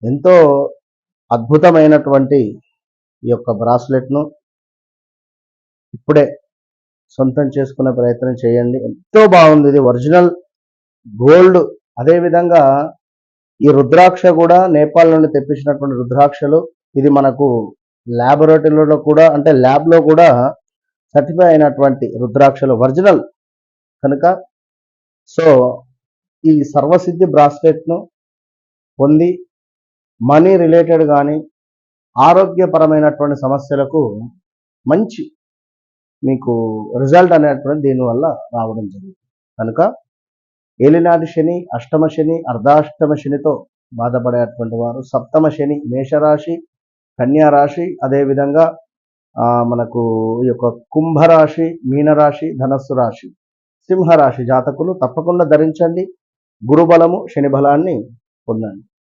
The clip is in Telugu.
ఎంతో అద్భుతమైనటువంటి ఈ యొక్క బ్రాస్లెట్ను ఇప్పుడే సొంతం చేసుకునే ప్రయత్నం చేయండి. ఎంతో బాగుంది. ఇది ఒరిజినల్ గోల్డ్. అదేవిధంగా ఈ రుద్రాక్ష కూడా నేపాల్ నుండి తెప్పించినటువంటి రుద్రాక్షలు. ఇది మనకు ల్యాబొరేటరీలో కూడా, అంటే ల్యాబ్లో కూడా సర్టిఫై అయినటువంటి రుద్రాక్షలు ఒరిజినల్ కనుక. సో ఈ సర్వసిద్ధి బ్రాస్లెట్ను పొంది మనీ రిలేటెడ్ కానీ ఆరోగ్యపరమైనటువంటి సమస్యలకు మంచి మీకు రిజల్ట్ అనేటువంటి దీనివల్ల రావడం జరుగుతుంది. కనుక ఏలినాటి శని, అష్టమ శని, అర్ధాష్టమ శనితో బాధపడేటువంటి వారు, సప్తమ శని మేషరాశి, కన్యారాశి, అదేవిధంగా మనకు ఈ యొక్క కుంభరాశి, మీనరాశి, ధనస్సు రాశి, సింహరాశి జాతకులు తప్పకుండా ధరించండి. గురుబలము, శని బలాన్ని పొందండి.